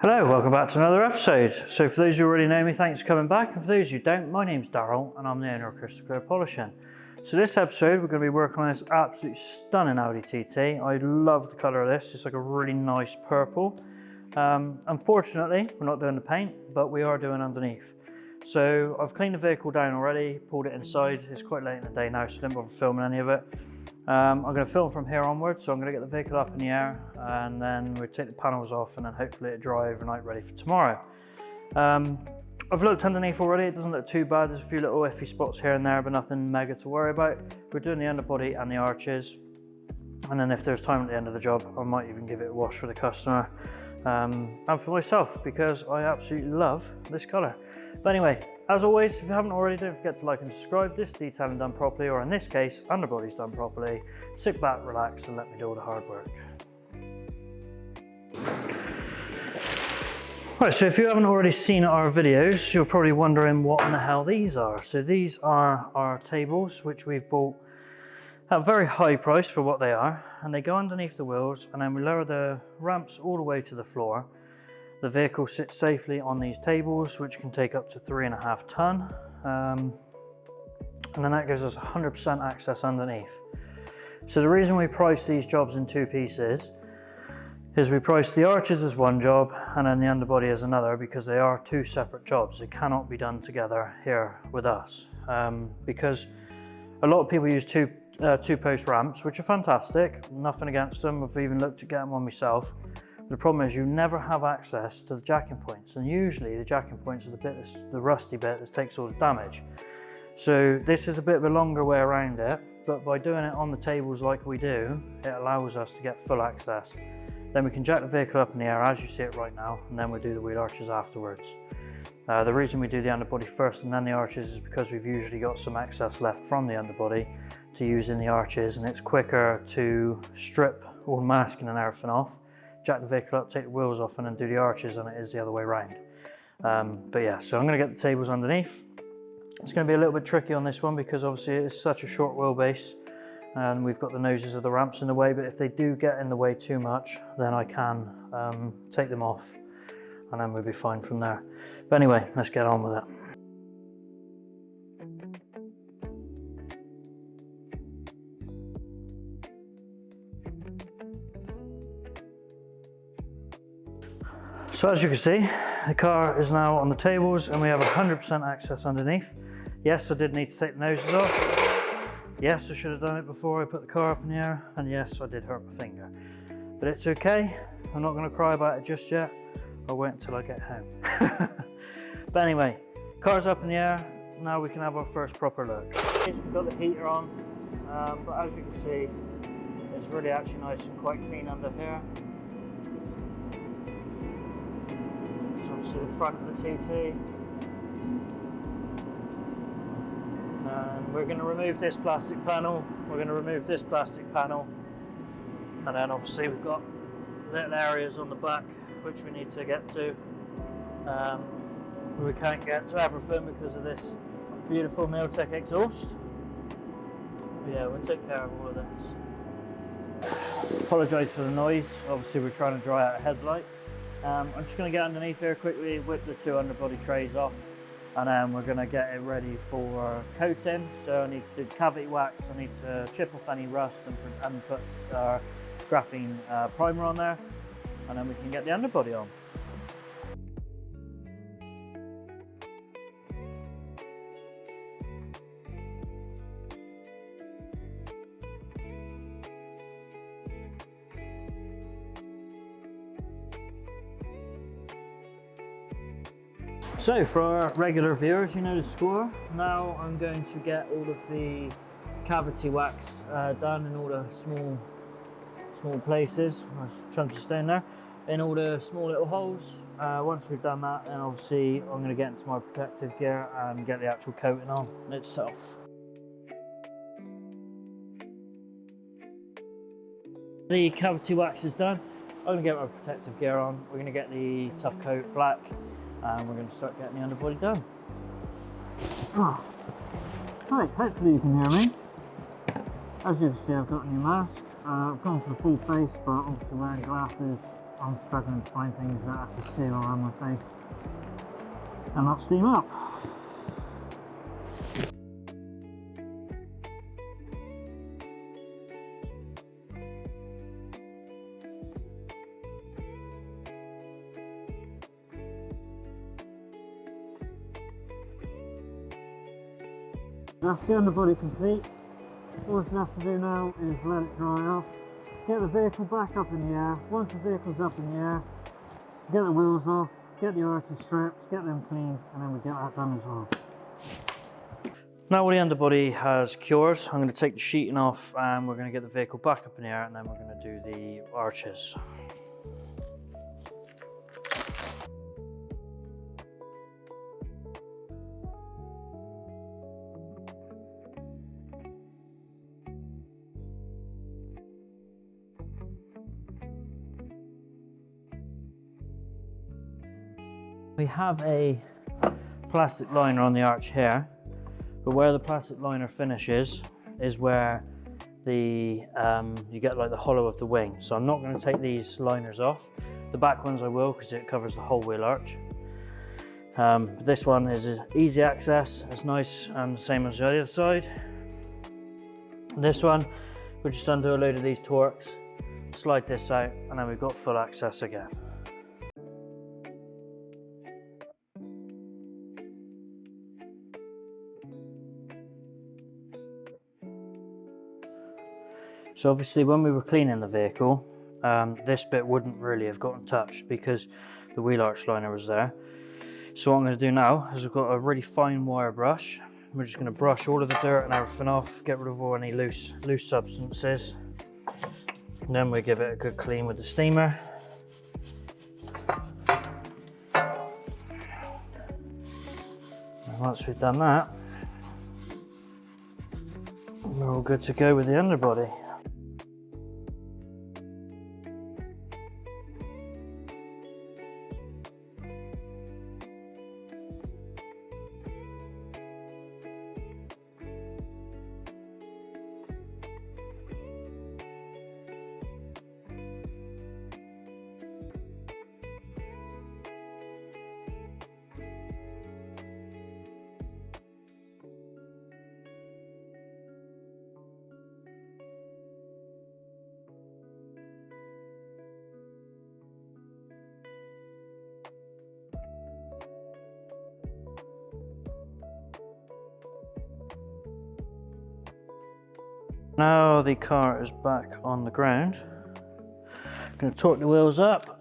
Hello, welcome back to another episode. So for those who already know me, thanks for coming back. And for those who don't, my name's Daryl and I'm the owner of Crystal Clear Polishing. So this episode, we're going to be working on this absolutely stunning Audi TT. I love the colour of this. It's like a really nice purple. Unfortunately, we're not doing the paint, but we are doing underneath. So I've cleaned the vehicle down already, pulled it inside. It's quite late in the day now, so I didn't bother filming any of it. I'm going to film from here onwards, so I'm going to get the vehicle up in the air and then we'll take the panels off and then hopefully it'll dry overnight ready for tomorrow. I've looked underneath already, it doesn't look too bad. There's a few little iffy spots here and there, but nothing mega to worry about. We're doing the underbody and the arches, and then if there's time at the end of the job, I might even give it a wash for the customer and for myself, because I absolutely love this colour. But anyway, as always, if you haven't already, don't forget to like and subscribe. This detailing done properly, or in this case, underbody's done properly. Sit back, relax, and let me do all the hard work. Right, so if you haven't already seen our videos, you're probably wondering what in the hell these are. So these are our tables, which we've bought at a very high price for what they are, and they go underneath the wheels, and then we lower the ramps all the way to the floor. The vehicle sits safely on these tables, which can take up to 3.5 ton. And then that gives us 100% access underneath. So the reason we price these jobs in two pieces is we price the arches as one job and then the underbody as another, because they are two separate jobs. They cannot be done together here with us. Because a lot of people use two post ramps, which are fantastic, nothing against them. I've even looked at getting one myself. The problem is you never have access to the jacking points, and usually the jacking points are the rusty bit that takes all the damage. So this is a bit of a longer way around it, but by doing it on the tables like we do, it allows us to get full access. Then we can jack the vehicle up in the air as you see it right now, and then we'll do the wheel arches afterwards. The reason we do the underbody first and then the arches is because we've usually got some excess left from the underbody to use in the arches, and it's quicker to strip all the masking and everything off, jack the vehicle up, take the wheels off, and then do the arches than it is the other way around. But yeah, so I'm going to get the tables underneath. It's going to be a little bit tricky on this one because obviously it's such a short wheelbase and we've got the noses of the ramps in the way, but if they do get in the way too much, then I can take them off and then we'll be fine from there. But anyway, let's get on with it. So as you can see, the car is now on the tables and we have 100% access underneath. Yes, I did need to take the noses off. Yes, I should have done it before I put the car up in the air. And yes, I did hurt my finger. But it's okay. I'm not going to cry about it just yet. I'll wait until I get home. But anyway, car's up in the air. Now we can have our first proper look. We've got the heater on, but as you can see, it's really actually nice and quite clean under here. Obviously the front of the TT, and we're going to remove this plastic panel, and then obviously we've got little areas on the back which we need to get to. We can't get to everything because of this beautiful Miltech exhaust, but yeah, we'll take care of all of this. Apologise for the noise, obviously we're trying to dry out a headlight. I'm just going to get underneath here quickly, whip the two underbody trays off, and then we're going to get it ready for coating. So I need to do cavity wax, I need to chip off any rust and put graphene primer on there, and then we can get the underbody on. So for our regular viewers, you know the score. Now I'm going to get all of the cavity wax done in all the small places, chunky stone there, in all the small little holes. Once we've done that, then obviously I'm going to get into my protective gear and get the actual coating on itself. The cavity wax is done. I'm going to get my protective gear on. We're going to get the tough coat black. And we're going to start getting the underbody done. Oh. Right, hopefully you can hear me. As you can see, I've got a new mask. I've gone for the full face, but obviously wearing glasses I'm struggling to find things that actually stay around my face and not steam up. That's the underbody complete. All it's left to do now is let it dry off, get the vehicle back up in the air. Once the vehicle's up in the air, get the wheels off, get the arches stripped, get them cleaned, and then we get that done as well. Now the underbody has cures, I'm going to take the sheeting off and we're going to get the vehicle back up in the air, and then we're going to do the arches. We have a plastic liner on the arch here, but where the plastic liner finishes is where the you get like the hollow of the wing. So I'm not going to take these liners off. The back ones I will, because it covers the whole wheel arch. But this one is easy access, it's nice and the same as the other side. This one, we'll just undo a load of these Torx, slide this out, and then we've got full access again. So obviously when we were cleaning the vehicle, this bit wouldn't really have gotten touched because the wheel arch liner was there. So what I'm going to do now is we've got a really fine wire brush. We're just going to brush all of the dirt and everything off, get rid of all any loose substances. And then we give it a good clean with the steamer. And once we've done that, we're all good to go with the underbody. Now the car is back on the ground. I'm going to torque the wheels up.